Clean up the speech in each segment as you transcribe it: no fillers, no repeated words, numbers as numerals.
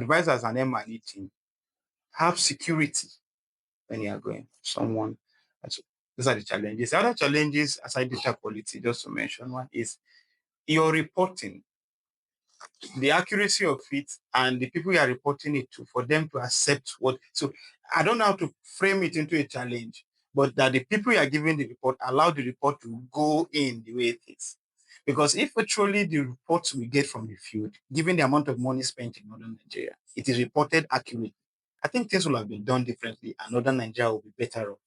advise as an M&E team, have security when you are going. Someone, that's- those are the challenges. The other challenges, aside data quality, just to mention one, is your reporting, the accuracy of it, and the people you are reporting it to, for them to accept what. So I don't know how to frame it into a challenge, but that the people you are giving the report allow the report to go in the way it is. Because if truly the reports we get from the field, given the amount of money spent in northern Nigeria, it is reported accurately, I think things will have been done differently and northern Nigeria will be better off.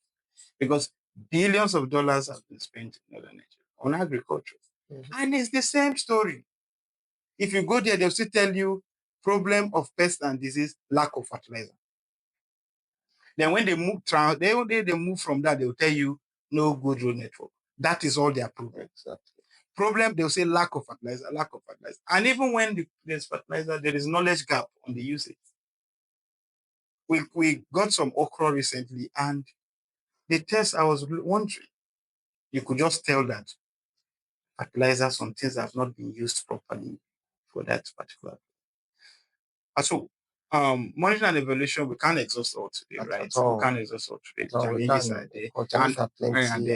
Because billions of dollars have been spent in northern Nigeria on agriculture. And it's the same story. If you go there, they'll still tell you problem of pest and disease, lack of fertilizer. Then when they they move from that, they'll tell you no good road network. That is all their problem. Exactly. Problem, they'll say lack of fertilizer, lack of fertilizer. And even when there's fertilizer, there is knowledge gap on the usage. We got some okra recently, and the test, I was wondering, you could just tell that fertilizer, some things have not been used properly for that particular. So, monitoring and evaluation, we can't exhaust all today, right? We can't exhaust all today. The challenges are there. Challenges are plenty.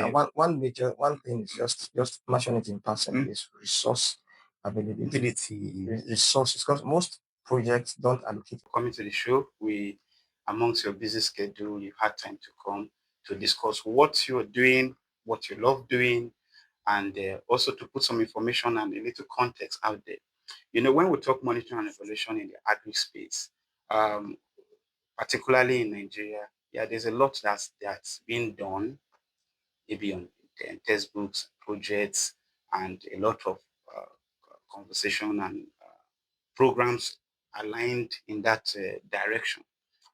One thing is just mention it in passing is resource availability. Resources, because most projects don't allocate. Coming to the show, amongst your busy schedule, you've had time to come to discuss what you're doing, what you love doing, and also to put some information and a little context out there. You know, when we talk monitoring and evaluation in the agri space, particularly in Nigeria, yeah, there's a lot that's being done, maybe on textbooks, projects, and a lot of conversation and programs aligned in that direction.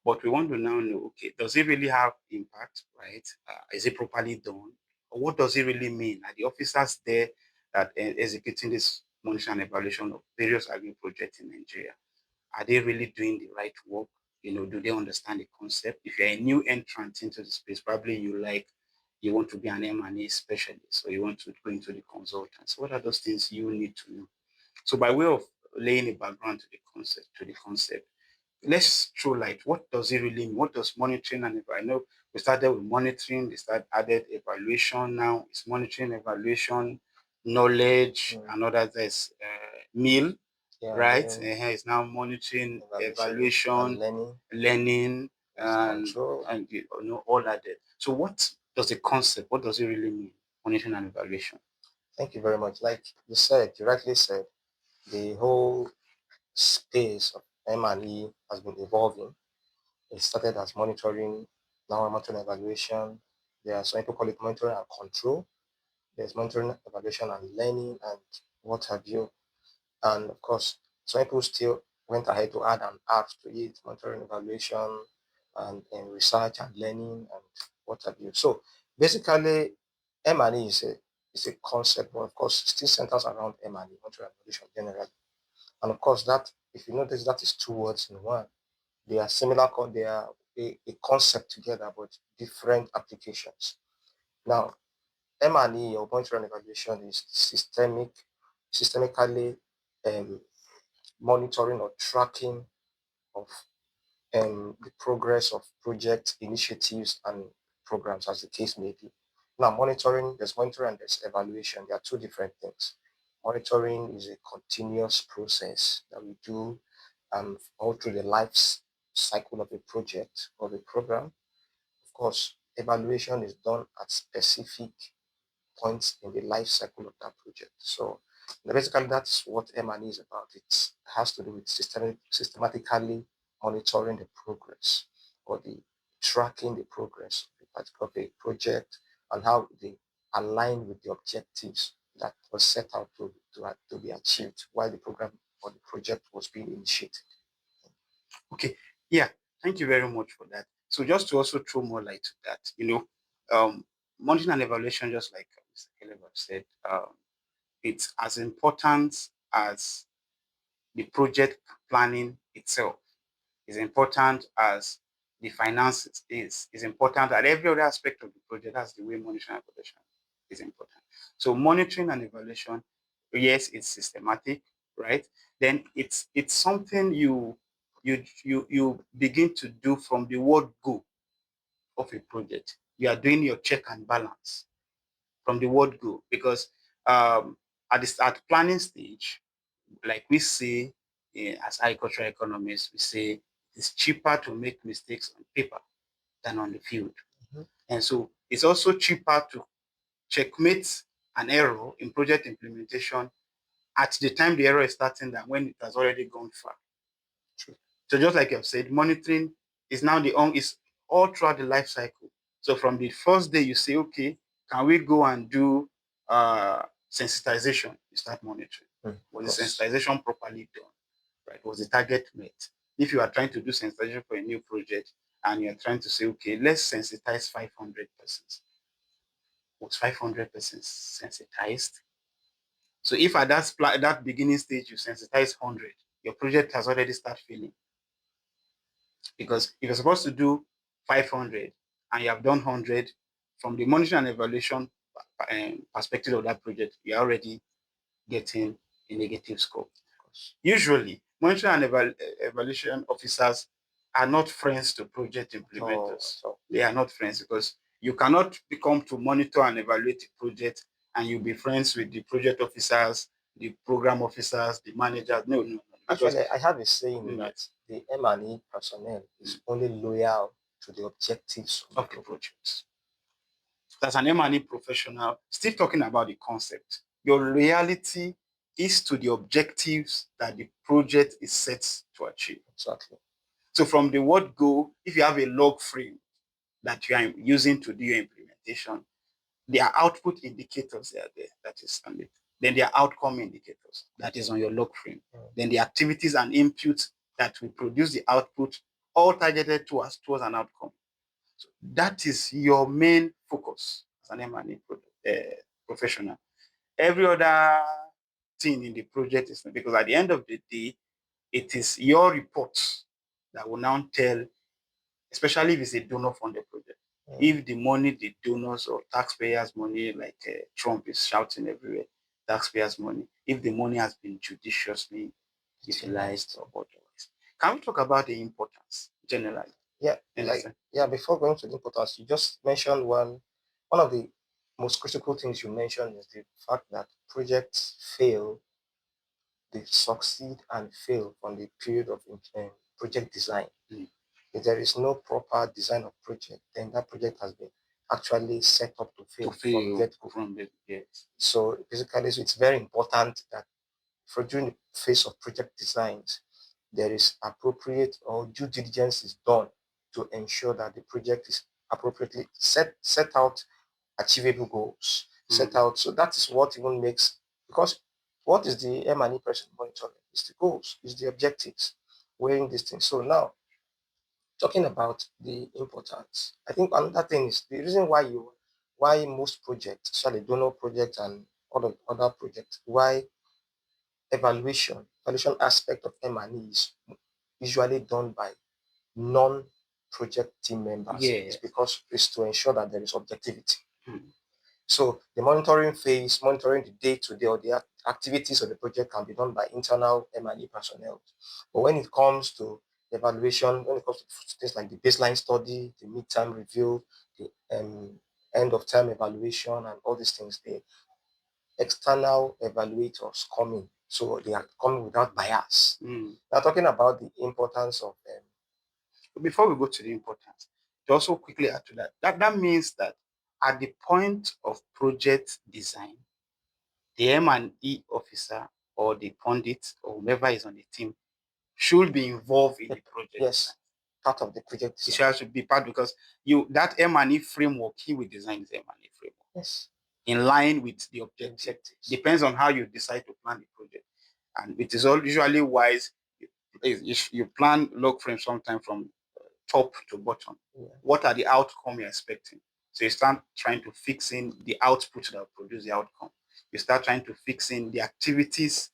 But we want to now know, okay, does it really have impact, right? Is it properly done? Or what does it really mean? Are the officers there that executing this monitoring and evaluation of various agri projects in Nigeria, are they really doing the right work? You know, do they understand the concept? If you're a new entrant into the space, probably you want to be an M&A specialist, or you want to go into the consultants. What are those things you need to know? So by way of laying a background to the concept, let's throw light. What does it really mean? What does monitoring and I know we started with monitoring, they started added evaluation. Now it's monitoring, evaluation, knowledge, and others. There's meal, right? It's now monitoring, evaluation, learning, and you know, all that. So what does the concept? What does it really mean? Monitoring and evaluation. Thank you very much. Like you rightly said, the whole space of M&E has been evolving. It started as monitoring, now monitoring evaluation. There are some people call it monitoring and control. There's monitoring, evaluation, and learning, and what have you. And of course, some people still went ahead to add an art to it, monitoring, evaluation, and research and learning, and what have you. So basically, M&E is a concept, but of course, it still centers around M&E, monitoring, evaluation generally. And of course, that if you notice, that is two words in one. They are similar, they are a concept together, but different applications. Now, M&E or monitoring and evaluation is systemically um, monitoring or tracking of the progress of projects, initiatives, and programs, as the case may be. Now, there's monitoring and there's evaluation. They are two different things. Monitoring is a continuous process that we do all through the life cycle of a project or a program. Of course, evaluation is done at specific points in the life cycle of that project. So basically, that's what M&E is about. It has to do with systematically monitoring the progress or the tracking the progress of a particular project and how they align with the objectives that was set out to be achieved while the program or the project was being initiated. Okay, yeah, thank you very much for that. So just to also throw more light to that, monitoring and evaluation, just like Mr. Caleb said, it's as important as the project planning itself. Is important as the finances is important at every other aspect of the project. That's the way monitoring and evaluation is important. So monitoring and evaluation, yes, it's systematic, right? Then it's something you you begin to do from the word go of a project. You are doing your check and balance from the word go, because at the start planning stage, like we say, as agricultural economists, we say it's cheaper to make mistakes on paper than on the field. Mhm. And so it's also cheaper to checkmate an error in project implementation at the time the error is starting than when it has already gone far. True. So just like I've said, monitoring is now is all throughout the life cycle. So from the first day you say, okay, can we go and do sensitization? You start monitoring. Of Was the course. sensitization properly done? Right? Was the target met? If you are trying to do sensitization for a new project and you're trying to say, okay, let's sensitize 500 persons. Was 500 persons sensitized? So if at that beginning stage you sensitize 100, your project has already started failing. Because if you're supposed to do 500 and you have done 100, from the monitoring and evaluation perspective of that project, you're already getting a negative score. Usually, monitoring and evaluation officers are not friends to project implementers. At all. They are not friends, because you cannot become to monitor and evaluate a project and you'll be friends with the project officers, the program officers, the managers. No, no, no. Actually, I have a saying that Yes, the M&E personnel is only loyal to the objectives of of the the project. project. As an M&E professional, still talking about the concept, your loyalty is to the objectives that the project is set to achieve. Exactly. So from the word go, if you have a log frame that you are using to do your implementation, there are output indicators that are there, that is on it. Then there are outcome indicators that is on your log frame. Then the activities and inputs that will produce the output, all targeted towards an outcome. So that is your main focus as an M&E professional. Every other thing in the project is, because at the end of the day, it is your report that will now tell, especially if it's a donor-funded project. If the money, the donors or taxpayers' money, like Trump is shouting everywhere, taxpayers' money, if the money has been judiciously utilized or otherwise. Can we talk about the importance generally? Yeah, before going to the importance, you just mentioned one of the most critical things you mentioned is the fact that projects fail, they succeed and fail from the period of project design. If there is no proper design of project, then that project has been actually set up to fail from get-go. Yes. So basically, it's very important that for during the phase of project designs, there is appropriate or due diligence is done to ensure that the project is appropriately set out achievable goals, set out. So that is what even makes, because what is the M&E person monitoring? It's the goals, it's the objectives, weighing these things. So now, talking about the importance, I think another thing is the reason why most projects, especially donor projects and other projects, why evaluation aspect of M&E is usually done by non-project team members. It's because it's to ensure that there is objectivity. So the monitoring phase, monitoring the day-to-day or the activities of the project can be done by internal M&E personnel. But when it comes to evaluation, when it comes to things like the baseline study, the midterm review, the end of term evaluation, and all these things, the external evaluators come in. So they are coming without bias. Now, talking about the importance of before we go to the importance, to also quickly add to that, that means that at the point of project design, the M&E officer or the pundit or whoever is on the team should be involved in the project. Yes, part of the project design. It should be part, because that M&E framework he will design is M&E framework. Yes. In line with the objectives. Depends on how you decide to plan the project. And it is usually wise if you plan log frame sometime from top to bottom. Yeah. What are the outcome you're expecting? So you start trying to fix in the output that will produce the outcome. You start trying to fix in the activities,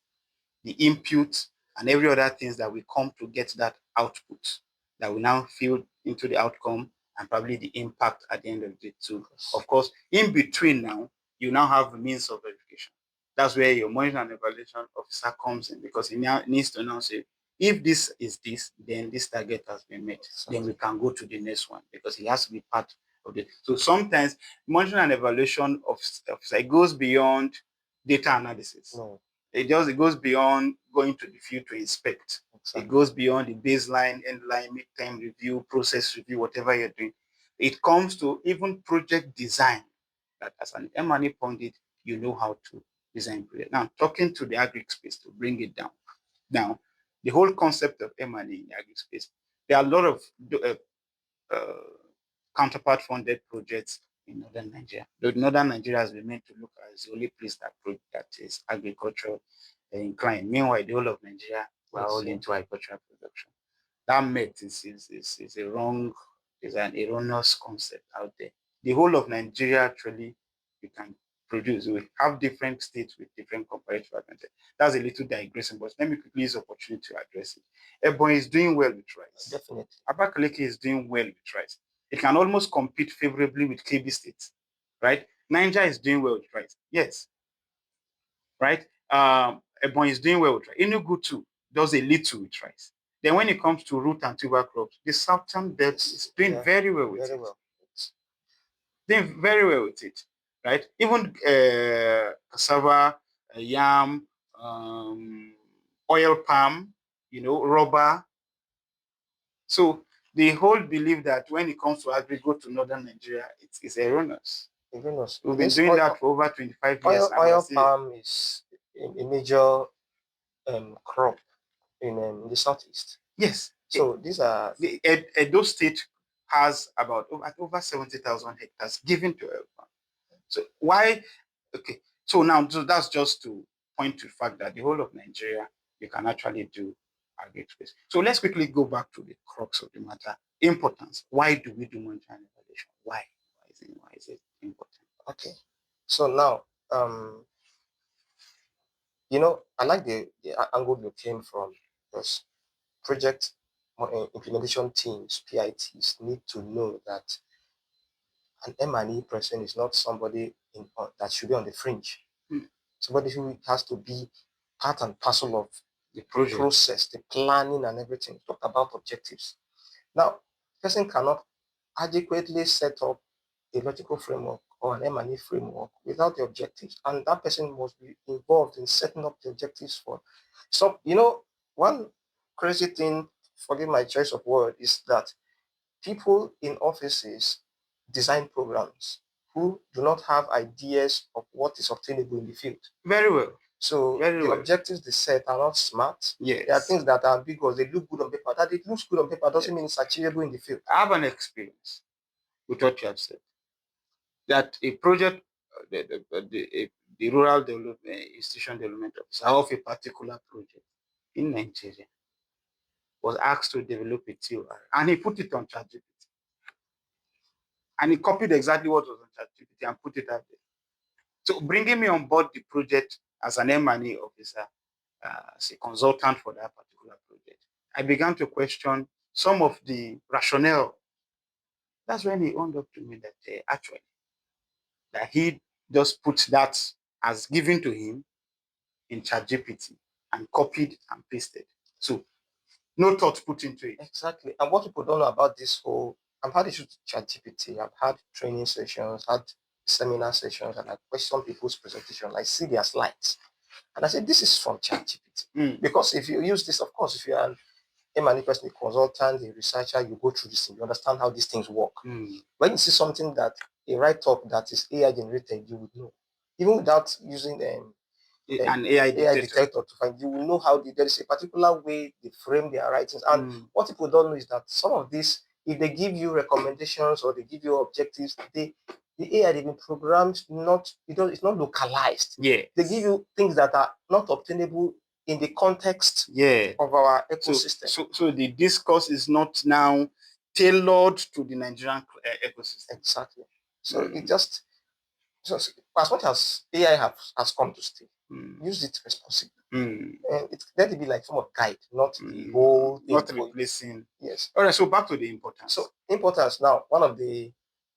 the input, and every other things that will come to get that output that will now fill into the outcome and probably the impact at the end of the day too. Of course, in between now, you now have a means of verification. That's where your monitoring and evaluation officer comes in, because he now needs to now say, if this is this, then this target has been met. Then we can go to the next one because it has to be part of it. So sometimes monitoring and evaluation of it goes beyond data analysis. No, It goes beyond going to the field to inspect. exactly. It goes beyond the baseline, end line, midterm review, process review, whatever you're doing. It comes to even project design. That as an M&E pundit, you know how to design project. Now, talking to the agri space to bring it down. Now, the whole concept of M&E in the agri space, there are a lot of uh, counterpart funded projects in northern Nigeria. The northern Nigeria has been meant to look as the only place that is agricultural inclined. Meanwhile, the whole of Nigeria, we're all into agricultural production. That myth is a wrong, is an erroneous concept out there. The whole of Nigeria actually we can produce. We have different states with different comparative advantage. That's a little digressing, but let me quickly use the opportunity to address it. Ebonyi is doing well with rice. Definitely. Abakaliki is doing well with rice. It can almost compete favorably with KB states, right? Niger is doing well with rice. Yes, right? Ebonyi is doing well with rice. Enugu too does a little with rice. Then when it comes to root and tuber crops, the southern belt is doing very well with it. Doing very well with it, right? Even cassava, yam, oil palm, rubber. So the whole belief that when it comes to agri, go to northern Nigeria, it's erroneous. We've been doing that for over 25 years. Oil palm is a major crop in the southeast. Yes. So these are Edo State has about over 70,000 hectares given to oil palm. So why? Okay. So now that's just to point to the fact that the whole of Nigeria you can actually do agri space. So let's quickly go back to the crux of the matter. Importance. Why do we do monitoring and evaluation? Why? Why is it important? Okay. So now I like the angle you came from, because project implementation teams, PITs, need to know that an M&E person is not somebody that should be on the fringe. Somebody who has to be part and parcel of the process, the planning and everything. Talk about objectives. Now, person cannot adequately set up a logical framework or an M&E framework without the objectives, and that person must be involved in setting up the objectives for. So, one crazy thing, forgive my choice of word, is that people in offices design programs who do not have ideas of what is obtainable in the field. Very well. So the objectives they set are not smart. Yes. There are things that are ambiguous. They look good on paper. That it looks good on paper doesn't mean it's achievable in the field. I have an experience with what you have said. That a project, the rural development institution development officer of a particular project in Nigeria was asked to develop a TOR, and he put it on ChatGPT. And he copied exactly what was on ChatGPT and put it out there. So bringing me on board the project as an M&E officer, as a consultant for that particular project, I began to question some of the rationale. That's when he owned up to me that actually, that he just put that as given to him in ChatGPT and copied and pasted. So no thought put into it. Exactly. And what people don't know about this whole, I've had issues with ChatGPT. I've had training sessions, had seminar sessions, and I question people's presentation. I see their slides. And I said, this is from ChatGPT. Because if you use this, of course, if you're an M&E person, a consultant, a researcher, you go through this thing, you understand how these things work. When you see something that a write-up that is AI generated, you would know. Even without using an AI detector to find, you will know how there is a particular way they frame their writings. And what people don't know is that some of these, if they give you recommendations or they give you objectives, the AI they've been programmed it's not localized. Yeah. They give you things that are not obtainable in the context of our ecosystem. So the discourse is not now tailored to the Nigerian ecosystem. Exactly. So it just, as much as AI has come to stay, use it responsibly. Let it be like form of guide, not the whole thing. Not replacing. Yes. All right, so back to the importance. So importance now, one of the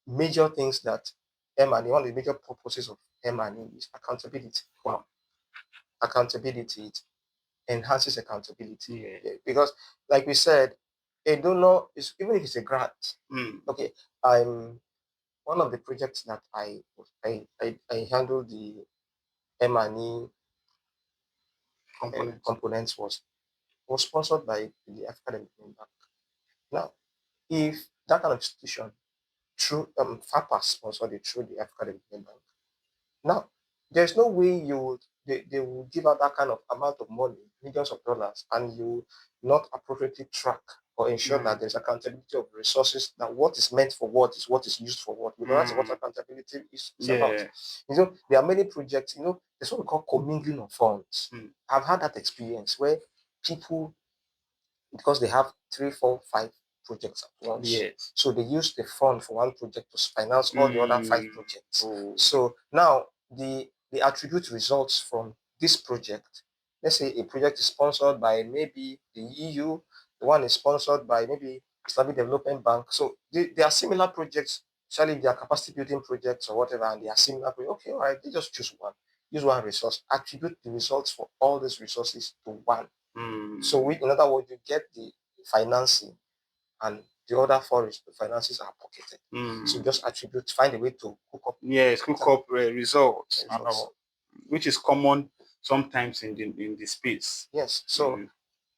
major things that M&E, one of the major purposes of M&E is accountability. Wow. Accountability. enhances accountability. Yeah. Yeah, because, like we said, a donor is, even if it's a grant. Okay, I'm one of the projects that I handled the M&E components was sponsored by the African Development Bank. Now, if that kind of institution through FAPA sponsored it through the African Development Bank, now there's no way they will give out that kind of amount of money, millions of dollars, and you not appropriately track or ensure that there's accountability of resources, that what is meant for what is used for what, because that's what accountability is about. There are many projects, there's what we call commingling of funds. I've had that experience where people, because they have 3, 4, 5 projects at once. Yes. So they use the fund for one project to finance all the other 5 projects. So now they attribute results from this project. Let's say a project is sponsored by maybe the EU, the one is sponsored by maybe Islamic Development Bank. So they are similar projects, especially if they are capacity building projects or whatever, and they are similar projects. Okay, all right, they just choose one, use one resource, attribute the results for all these resources to one. So in other words, you get the financing and the other 4 finances are pocketed. So just attribute, find a way to hook up. Yes, hook up results, and all, which is common sometimes in the space. Yes. So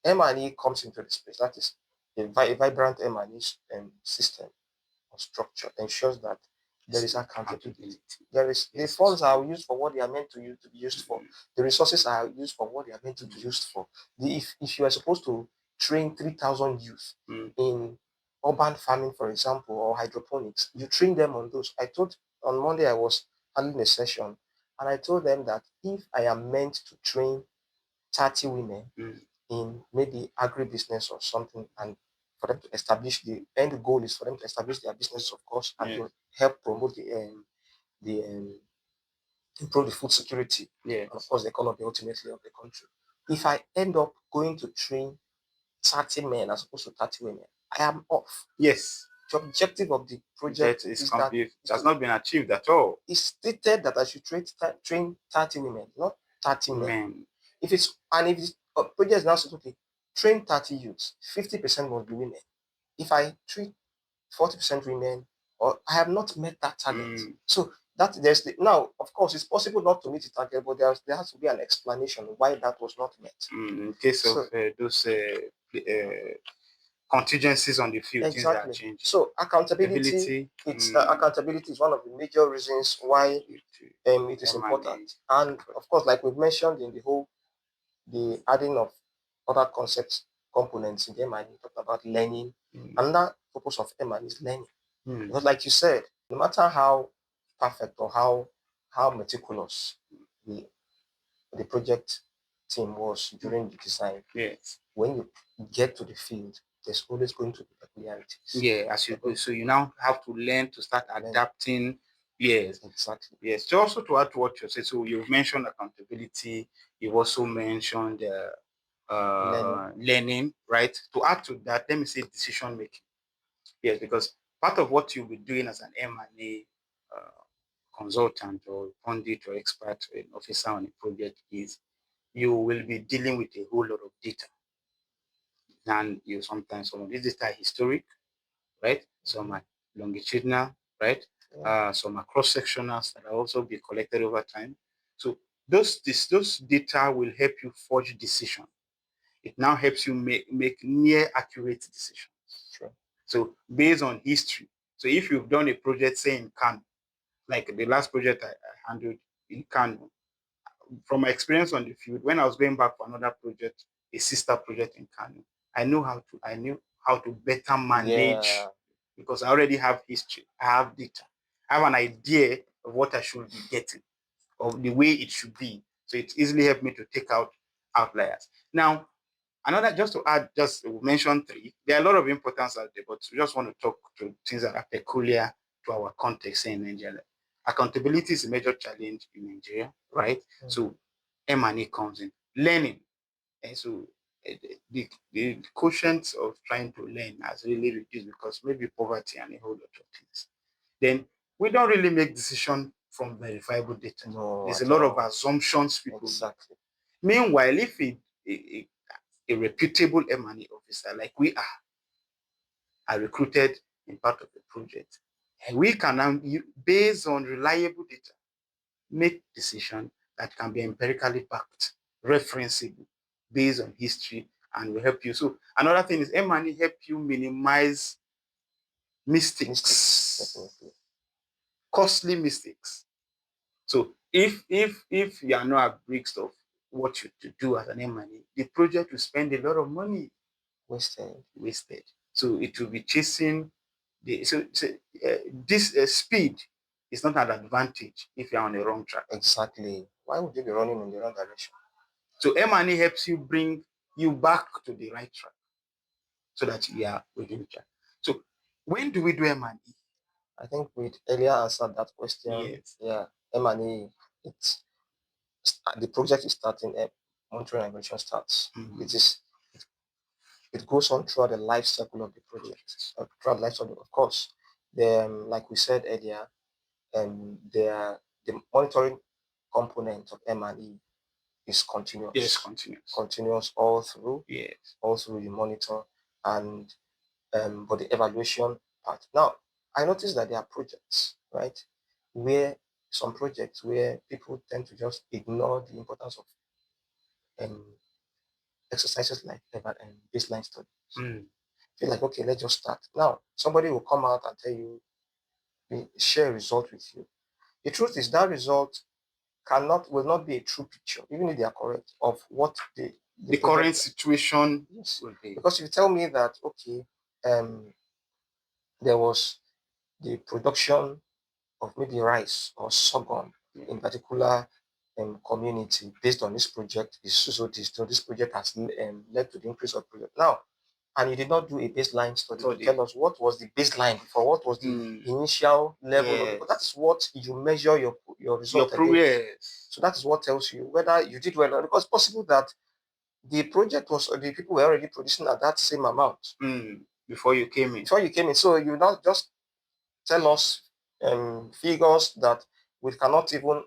M&E comes into the space. That is a vibrant M&E system or structure ensures that there is accountability. There is the funds are used for what they are meant to be used for. The resources are used for what they are meant to be used for. If you are supposed to train 3,000 youth in urban farming, for example, or hydroponics, you train them on those. On Monday I was handling a session, and I told them that if I am meant to train 30 women in maybe agribusiness or something, and for them to establish, the end goal is for them to establish their business, of course, and to help promote the improve the food security, and of course the economy ultimately of the country. If I end up going to train 30 men as opposed to 30 women, I am off. Yes. The objective of the project is that it has not been achieved at all. It's stated that I should train 30 women, not 30 men. If a project is now said, okay, train 30 youths, 50% must be women. If I treat 40% women, or I have not met that target. So that now, of course, it's possible not to meet the target, but there has to be an explanation why that was not met. In case of those contingencies on the field, exactly. Things that are changing. So accountability, accountability is one of the major reasons why it is important. And of course, like we've mentioned in the adding of other concepts, components in the M&E, talking about learning. Another purpose of M&E is learning. Because like you said, no matter how perfect or how meticulous the project team was during the design, when you get to the field, there's always going to be peculiarities. Yeah, as you go. So you now have to learn to start adapting. Yes, exactly. Yes. So also to add to what you said, so you've mentioned accountability. You've also mentioned learning, right? To add to that, let me say decision making. Yes, because part of what you'll be doing as an M&A consultant or pundit or expert or an officer on a project is you will be dealing with a whole lot of data. And sometimes some of these data are historic, right? Some are longitudinal, right? Some are cross-sectionals that are also be collected over time. So those data will help you forge decision. It now helps you make near accurate decisions. Sure. So based on history. So if you've done a project, say in Kano, like the last project I handled in Kano, from my experience on the field, when I was going back for another project, a sister project in Kano, I knew how to better manage because I already have history, I have data, I have an idea of what I should be getting, of the way it should be. So it easily helped me to take out outliers. Now, another, just to add, just we mentioned 3. There are a lot of importance out there, but we just want to talk to things that are peculiar to our context in Nigeria. Accountability is a major challenge in Nigeria, right? So M&A comes in. Learning. And so the quotient of trying to learn has really reduced because maybe poverty and a whole lot of things. Then we don't really make decisions from verifiable data. There's a lot of assumptions people make. Meanwhile, if a reputable M&E officer like we are recruited in part of the project. And we can now, based on reliable data, make decisions that can be empirically backed, referenceable, based on history, and will help you. So another thing is M&E help you minimize Mistakes, mistakes, definitely. costly mistakes. So if you are not abreast of what you to do as an M&E, the project will spend a lot of money wasted. So it will be chasing this speed is not an advantage if you're on the wrong track. Exactly. Why would you be running in the wrong direction? So M&E helps you bring you back to the right track so that you are within track. So when do we do M&E? I think we earlier answered that question. Yes. Yeah, M&E, it's the project is starting. Monitoring and evaluation starts. Mhm. It goes on throughout the life cycle of the project. Throughout the life cycle, of course. Like we said earlier, the monitoring component of M&E is Yes, continuous, continuous. continuous Yes. all through the monitor and but the evaluation part. Now, I noticed that there are projects, right, where some projects where people tend to just ignore the importance of um, exercises like baseline study. Mm. Feel like, okay, let's just start. Now, somebody will come out and tell you, share a result with you. The truth is that result will not be a true picture, even if they are correct, of what the The current project. situation Yes. will be. Because if you tell me that, okay, there was the production of maybe rice or sorghum in particular community based on this project is so this. So this project has led to the increase of project. Now, and you did not do a baseline study to tell us what was the baseline before, what was the initial level of, because that's what you measure your result against. Yes. So that is what tells you whether you did well or not. Because it's possible that the project was the people were already producing at that same amount Before you came in. before you came in. So you not just tell us figures that we cannot even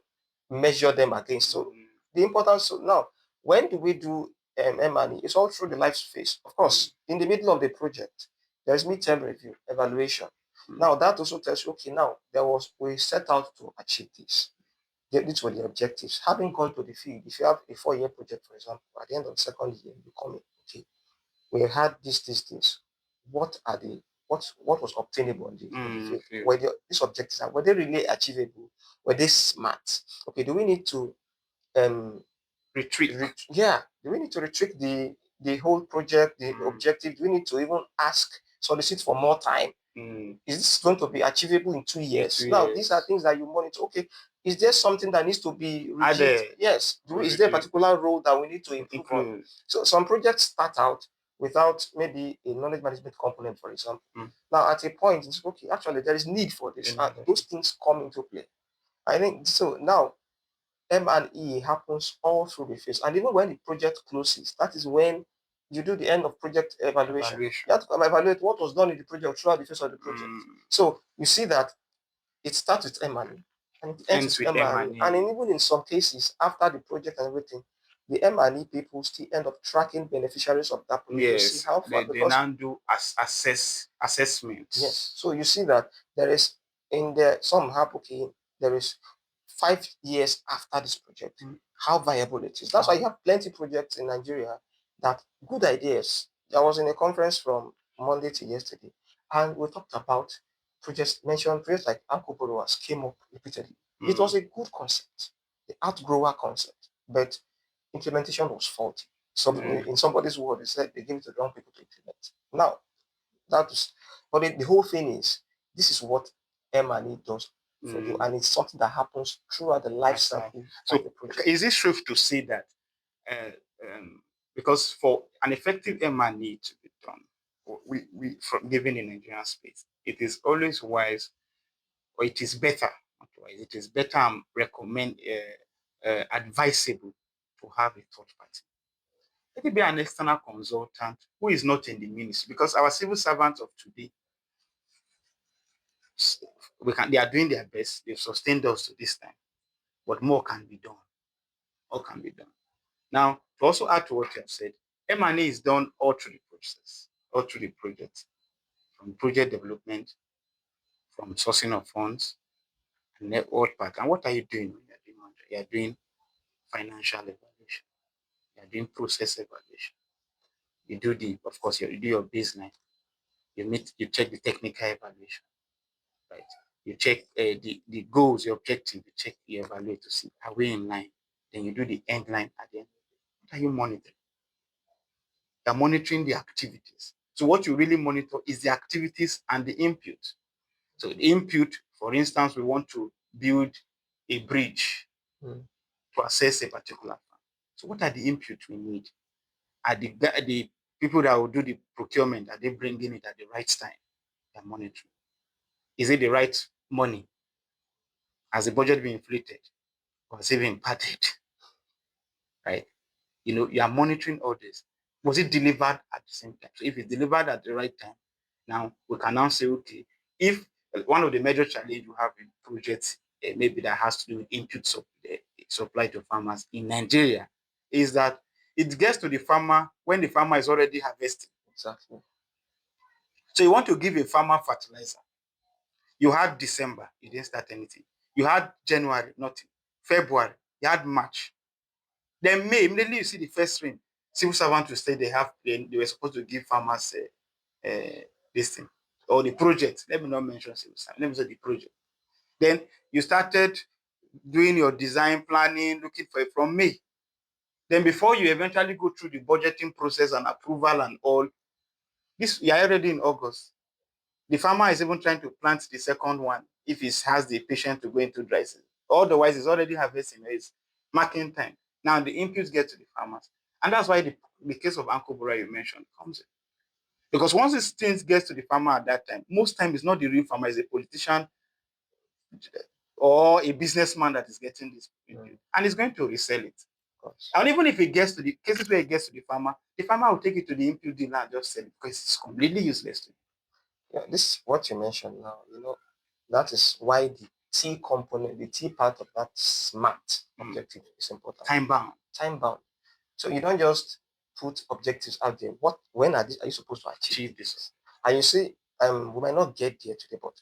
measure them against. So the importance. So now, when do we do M&E? It's all through the life phase. Of course, in the middle of the project, there is midterm review, evaluation. Now that also tells you, okay, now we set out to achieve this. These were the objectives. Having gone to the field, if you have a 4-year project, for example, at the end of the second year, you come in, okay, we had these things. What are the what was obtainable on the field? Field. Were these objectives were they really achievable? Were they smart? Okay, do we need to um Retreat. yeah, do we need to retreat the whole project, the objective? Do we need to even solicit for more time? Is this going to be achievable in 2 years? 2 Now, years. these are things that you monitor. Okay, is there something that needs to be Added. rejigged? Yes. Is there a particular role that we need to improve on? So some projects start out without maybe a knowledge management component, for example. Now, at a point, it's okay, actually, there is need for this. Those things come into play. I think so. Now, M&E happens all through the phase. And even when the project closes, that is when you do the end of project evaluation. You have to evaluate what was done in the project throughout the phase of the project. So you see that it starts with M&E and it ends with M&E. And even in some cases, after the project and everything, the M&E people still end up tracking beneficiaries of that project to see how far. They now do assessments. Yes. So you see that there is in there some have okay, there is 5 years after this project, how viable it is. That's why you have plenty projects in Nigeria that good ideas. I was in a conference from Monday to yesterday, and we talked about projects like Uncle Borrowers came up repeatedly. It was a good concept, the outgrower concept, but implementation was faulty. So in somebody's word, they said they gave it to the wrong people to implement. Now that's but the whole thing is this is what M&E does for you, and it's something that happens throughout the life cycle of the project. Is it true to say that because for an effective M&E to be done, from living in Nigerian space, it is always wise, or it is better, not wise, it is better and advisable to have a third party. Let it be an external consultant who is not in the ministry, because our civil servants of today, they are doing their best. They've sustained us to this time, but more can be done. More can be done. Now, to also add to what you have said, M&A is done all through the process, all through the project, from project development, from sourcing of funds, and network part. And what are you doing when you're doing 100? You're doing financial evaluation, you're doing process evaluation. You do the, of course, you do your baseline. You check the technical evaluation, right? You check the goals, your objective. You check, you evaluate to see are we in line. Then you do the end line at the end. What are you monitoring? You're monitoring the activities. So what you really monitor is the activities and the input. So the input, for instance, we want to build a bridge to access a particular farm. So what are the inputs we need? Are the people that will do the procurement, are they bringing it at the right time? They're monitoring. Is it the right money? Has the budget been inflated? Or has it been padded? Right? You are monitoring all this. Was it delivered at the same time? So if it's delivered at the right time, now we can now say, okay, if one of the major challenges we have in projects, maybe that has to do with supply to farmers in Nigeria, is that it gets to the farmer when the farmer is already harvesting. Exactly. So you want to give a farmer fertilizer. You had December, you didn't start anything. You had January, nothing. February, you had March. Then May, immediately you see the first rain. Civil servants will say they were supposed to give farmers this thing or the project. Let me not mention civil servants. Let me say the project. Then you started doing your design planning, looking for it from May. Then before you eventually go through the budgeting process and approval and all, this you are already in August. The farmer is even trying to plant the second one if he has the patience to go into dry season. Otherwise, it's already harvesting. It's marking time. Now the inputs get to the farmers. And that's why the case of Uncle Bora you mentioned comes in. Because once these things gets to the farmer at that time, most time it's not the real farmer, it's a politician or a businessman that is getting this input. And he's going to resell it. And even if it gets to the cases where it gets to the farmer will take it to the input dealer and just sell it because it's completely useless to him. Yeah, this what you mentioned now, that is why the T component, the T part of that SMART objective is important. Time bound. Time bound. So you don't just put objectives out there. When are you supposed to achieve this? And you see, we might not get there today, but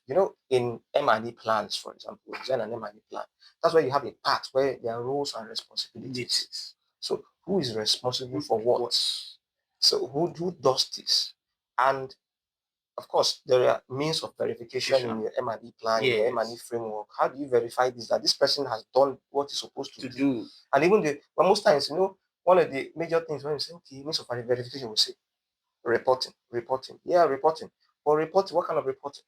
in M&E plans, for example, design an M&E plan. That's where you have a part where there are roles and responsibilities. Yes. So who is responsible for what? So who does this? And of course, there are means of verification in your M&E plan, in your M&E framework. How do you verify this, that this person has done what he's supposed to do? And even most times, one of the major things when you say, okay, means of verification, we say reporting. Yeah, reporting. But reporting, what kind of reporting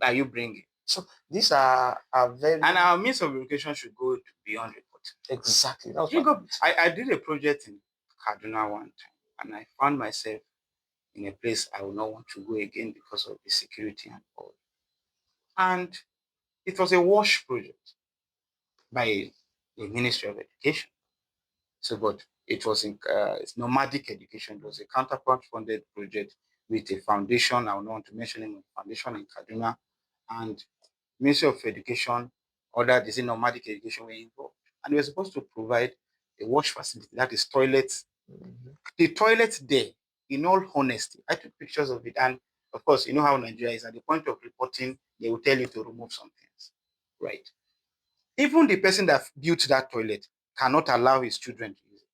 are you bringing? So these are very... And our means of verification should go beyond reporting. Exactly. I did a project in Kaduna one time, and I found myself in a place I would not want to go again because of the security and all. And it was a WASH project by the Ministry of Education. So, but it was it's nomadic education. It was a counterpart funded project with a foundation. I don't want to mention it, a foundation in Kaduna, and Ministry of Education ordered this nomadic education were involved, and we were supposed to provide a wash facility, that is toilets. The toilet there, in all honesty, I took pictures of it, and of course, you know how Nigeria is. At the point of reporting, they will tell you to remove some things, right? Even the person that built that toilet cannot allow his children to use it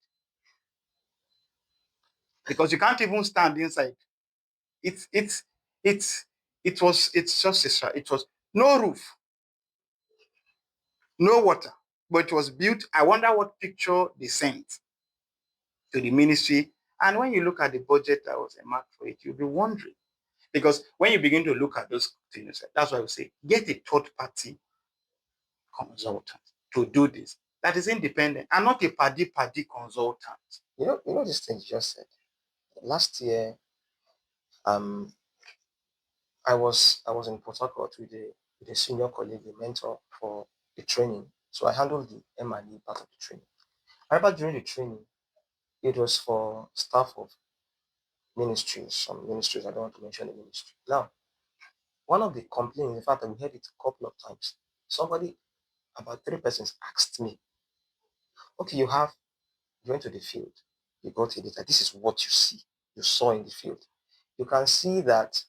because you can't even stand inside. It was no roof, no water, but it was built. I wonder what picture they sent to the ministry. And when you look at the budget that was earmarked for it, you'll be wondering. Because when you begin to look at those things, that's why we say get a third party consultant to do this that is independent and not a party consultant. This thing you just said. Last year, I was in Port Harcourt with a senior colleague, a mentor for the training. So I handled the M&E part of the training. I remember during the training, it was for staff of ministries, some ministries, I don't want to mention the ministry. Now, one of the complaints, in fact, we heard it a couple of times. Somebody, about 3 persons, asked me, okay, you have you went to the field, you got a data. This is what you saw in the field. You can see that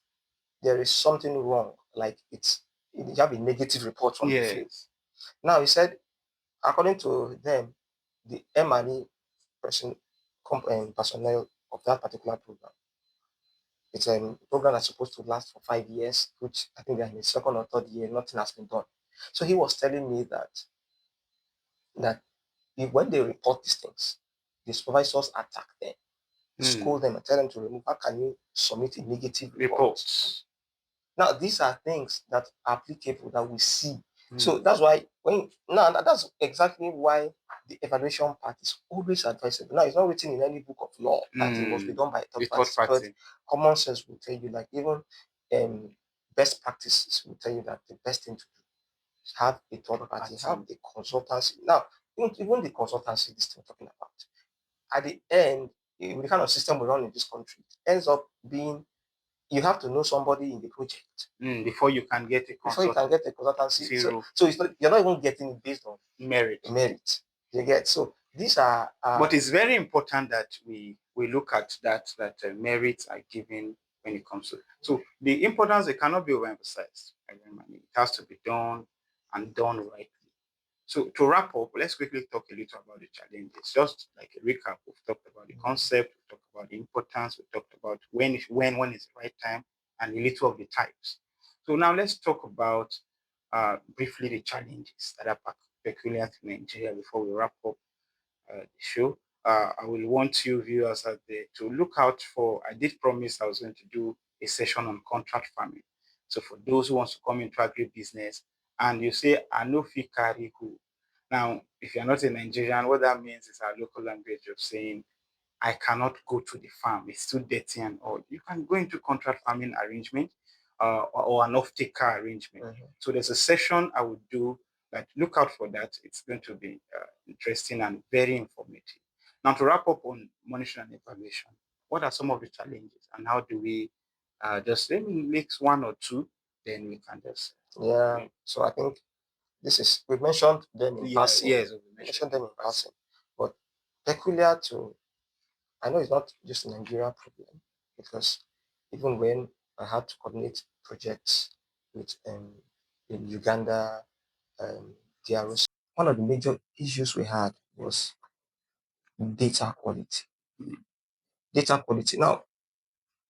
there is something wrong, like you have a negative report from the field. Yes. Now he said, according to them, the M&E person personnel of that particular program. It's a program that's supposed to last for 5 years, which I think they're in the second or third year, nothing has been done. So he was telling me that when they report these things, the supervisors attack them, scold them, and tell them to remove. How can you submit a negative report? Reports. Now, these are things that are applicable that we see. So that's why that's exactly why the evaluation part is always advisable. Now, it's not written in any book of law that it must be done by a third party, but common sense will tell you, like even best practices will tell you that the best thing to do is have a third party, have a consultancy. Now, even the consultancy this thing we're talking about, at the end, with the kind of system we run in this country, it ends up being you have to know somebody in the project before you can get a consultancy. So it's not, you're not even getting it based on merit. You get, so these are. But it's very important that we look at that merits are given when it comes to. So the importance, it cannot be overemphasized. It has to be done and done rightly. So to wrap up, let's quickly talk a little about the challenges. Just like a recap, we've talked about the concept, we talked about the importance, we talked about when is the right time, and a little of the types. So now let's talk about briefly the challenges that are peculiar to Nigeria before we wrap up the show. I will want you viewers out there to look out for. I did promise I was going to do a session on contract farming. So for those who want to come into agribusiness and you say, I know fi carry who. Now, if you're not a Nigerian, what that means is our local language of saying, I cannot go to the farm. It's too dirty and all. You can go into contract farming arrangement or an off-taker arrangement. So there's a session I would do that. Look out for that. It's going to be interesting and very informative. Now, to wrap up on monitoring and evaluation, what are some of the challenges and how do we just let me mix one or two, then we can just. So I think we mentioned them in passing. Yes, we mentioned them in passing, but peculiar to, I know it's not just a Nigeria problem, because even when I had to coordinate projects with in Uganda, DRC, one of the major issues we had was data quality. Data quality. Now,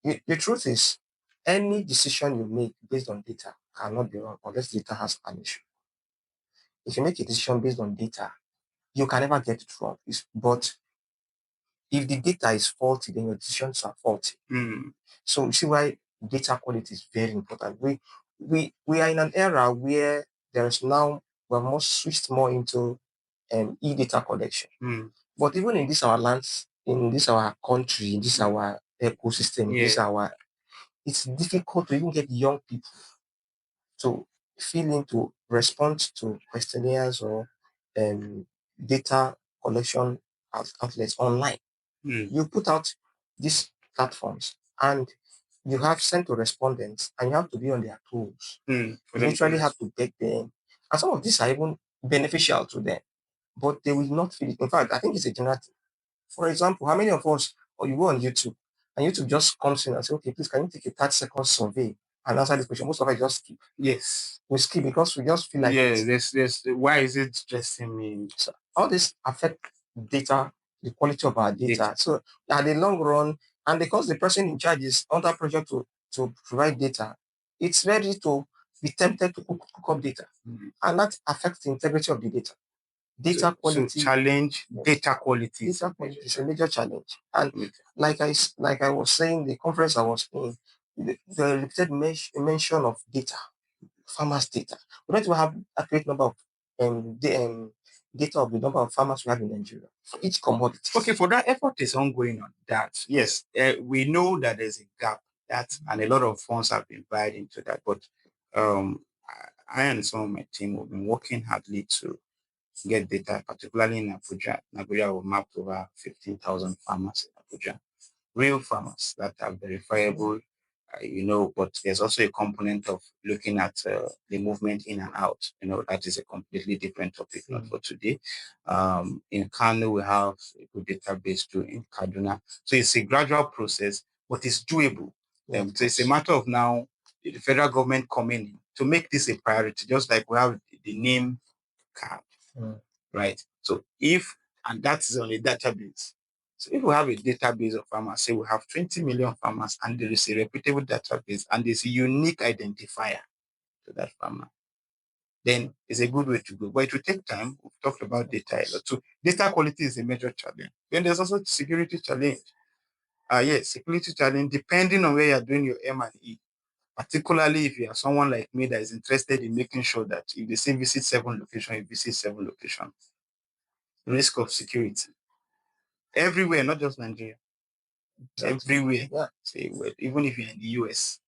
the truth is, any decision you make based on data cannot be wrong unless data has an issue. If you make a decision based on data, you can never get it wrong. But if the data is faulty, then your decisions are faulty. So you see why data quality is very important. We are in an era where there is now we're more switched more into e-data collection. But even in this our lands, in this our country, in this our ecosystem, it's difficult to even get young people to fill in to respond to questionnaires or data collection outlets online. You put out these platforms and you have sent to respondents and you have to be on their toes. You literally have to beg them. And some of these are even beneficial to them, but they will not feel it. In fact, I think it's a general thing. For example, how many of us, or you go on YouTube and YouTube just comes in and say, okay, please, can you take a 30-second survey and answer this question? Most of us just skip. Yes. We skip because we just feel like why is it stressing me? So all this affect data, the quality of our data. So at the long run, and because the person in charge is on that project to provide data, it's ready to be tempted to cook up data. And that affects the integrity of the data. Data quality. So challenge data quality. Data quality is a major challenge. And like I was saying, the conference I was in, the repeated mention of data, farmers' data. We don't even have accurate number of data of the number of farmers we have in Nigeria for each commodity. Okay, for that, effort is ongoing on that. Yes, we know that there's a gap and a lot of funds have been buried into that. But I and some of my team have been working hardly to get data, particularly in Abuja. In Abuja, we mapped over 15,000 farmers in Abuja, real farmers that are verifiable but there's also a component of looking at the movement in and out. That is a completely different topic, not for today. In Kano, we have a good database too in Kaduna. So it's a gradual process, but it's doable. So it's a matter of now the federal government coming in to make this a priority, just like we have the name card, right? So and that is on a database. So if we have a database of farmers, say we have 20 million farmers, and there is a reputable database and there's a unique identifier to that farmer, then it's a good way to go. But it will take time. We've talked about data a lot. So data quality is a major challenge. Then there's also security challenge. Yes, security challenge, depending on where you're doing your M&E, particularly if you are someone like me that is interested in making sure that if they say visit 7 locations, you visit 7 locations. Risk of security everywhere, not just Nigeria. Everywhere. Yeah. Say, well, even if you're in the US,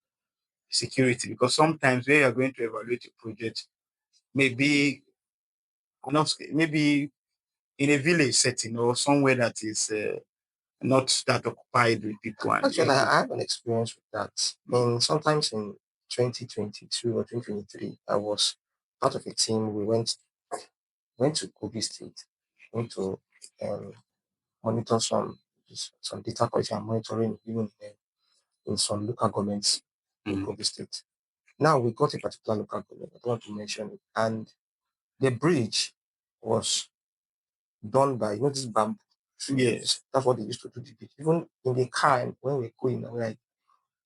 security, because sometimes where you're going to evaluate a project, maybe maybe in a village setting or somewhere that is not that occupied with people. And Actually, I have an experience with that. Sometimes in 2022 or 2023, I was part of a team. We went to Kobe State, went to monitor some data quality and monitoring even in some local governments in Kobe State. Now we got a particular local government, I don't want to mention it, and the bridge was done by this bamboo. Yes, that's what they used to do the bridge. Even in the car when we're going, we're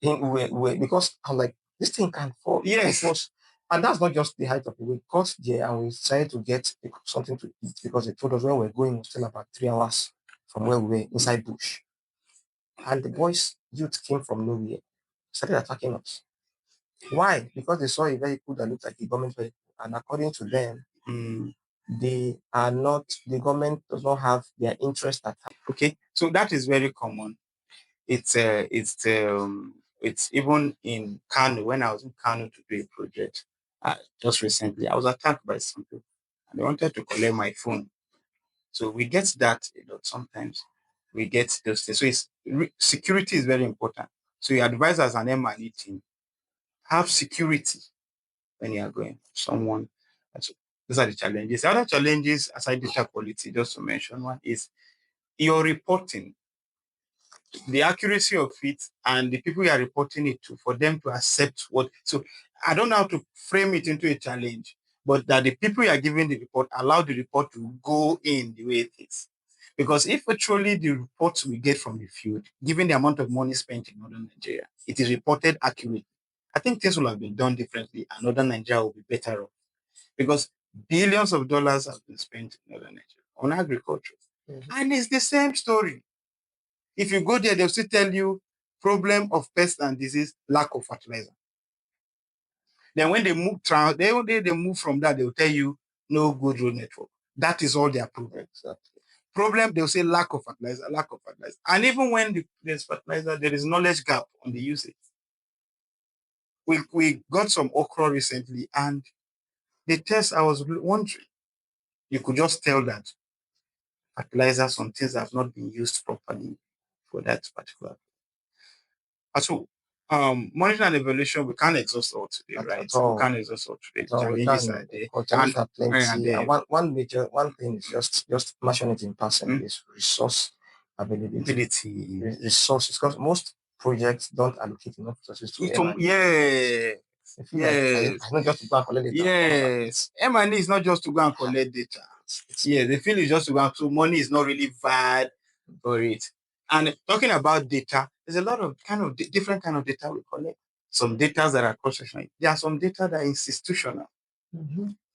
like, because I'm like, this thing can fall. Yes. And that's not just the height of it. We got there and we decided to get something to eat because they told us where we're going was still about 3 hours from where we were inside bush. And the boys, youth came from nowhere, started attacking us. Why? Because they saw a vehicle that looked like a government vehicle. And according to them, they are not, the government does not have their interest at heart. Okay, so that is very common. It's even in Kano, when I was in Kano to do a project just recently, I was attacked by some people and they wanted to collect my phone. So we get that a lot sometimes. We get those things. So security is very important. So you advise as an M&E team, have security when you are going someone. So those are the challenges. The other challenges aside data quality, just to mention one, is your reporting, the accuracy of it, and the people you are reporting it to, for them to accept what. So I don't know how to frame it into a challenge, but that the people you are giving the report allow the report to go in the way it is. Because if actually the reports we get from the field, given the amount of money spent in northern Nigeria, it is reported accurately, I think things will have been done differently and northern Nigeria will be better off. Because billions of dollars have been spent in northern Nigeria on agriculture. And it's the same story. If you go there, they'll still tell you problem of pest and disease, lack of fertilizer. Then when they move they move from that, they'll tell you no good road network. That is all their problem. Exactly. Problem, they'll say lack of fertilizer, lack of fertilizer. And even when there's fertilizer, there is knowledge gap on the usage. We got some okra recently, and the test, I was wondering, you could just tell that fertilizer, some things have not been used properly for that particular. So, monitoring and evaluation, we can't exhaust all today, right? We can't exhaust all today. The challenges are there. Challenges are plenty. And one thing is just mention it in passing is resource availability. Resources, because most projects don't allocate enough resources to M&E. Yeah. Yes. It's not just to go and collect data. Yes. M&E is not just to go and collect data. Yeah, they feel it's just to go and, so money is not really bad for it. And talking about data, there's a lot of different kind of data we collect. Some data that are cross-sectional. There are some data that are institutional.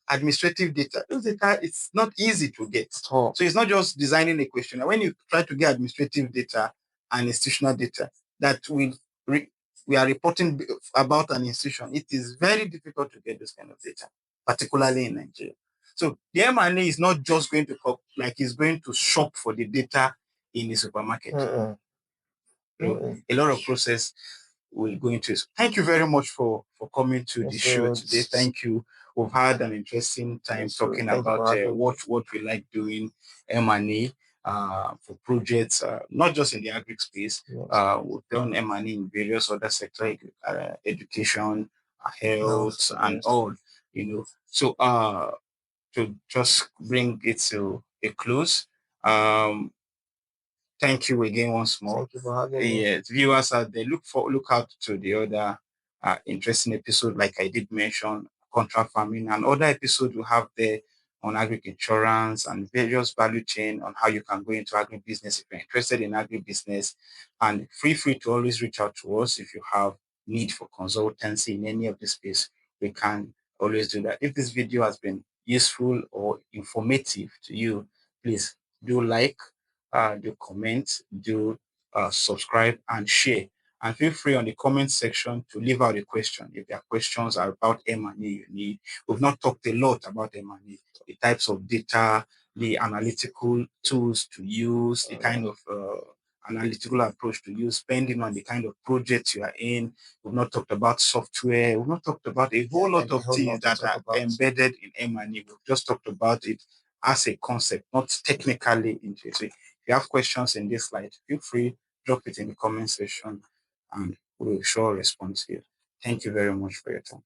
Administrative data. Those data, it's not easy to get. So it's not just designing a questionnaire. When you try to get administrative data and institutional data that we are reporting about an institution, it is very difficult to get this kind of data, particularly in Nigeria. So the M&A is not just going to it's going to shop for the data in the supermarket. A lot of process will go into it. Thank you very much for coming to the show today. Thank you. We've had an interesting time talking about what we like doing, M&A. for projects, not just in the agri space. Yes. We've done M&E in various other sectors, education, Health. health, and Yes. all. So to just bring it to a close, um, thank you again once more. Thank you for having me. Yes, viewers out there, look out to the other interesting episode, like I did mention, contract farming, and other episodes we have there on agri insurance and various value chain on how you can go into agribusiness if you're interested in agribusiness. And feel free to always reach out to us if you have need for consultancy in any of this space. We can always do that. If this video has been useful or informative to you, please do like, do comment, do subscribe and share. And feel free on the comment section to leave out a question. If there are questions about M&E you need, we've not talked a lot about M&E, the types of data, the analytical tools to use, the kind of analytical approach to use, depending on the kind of project you are in. We've not talked about software. We've not talked about a whole lot And a of whole things lot to that talk are about. embedded in M&E. We've just talked about it as a concept, not technically into it. So if you have questions in this slide, feel free, drop it in the comment section and we will sure respond to you. Thank you very much for your time.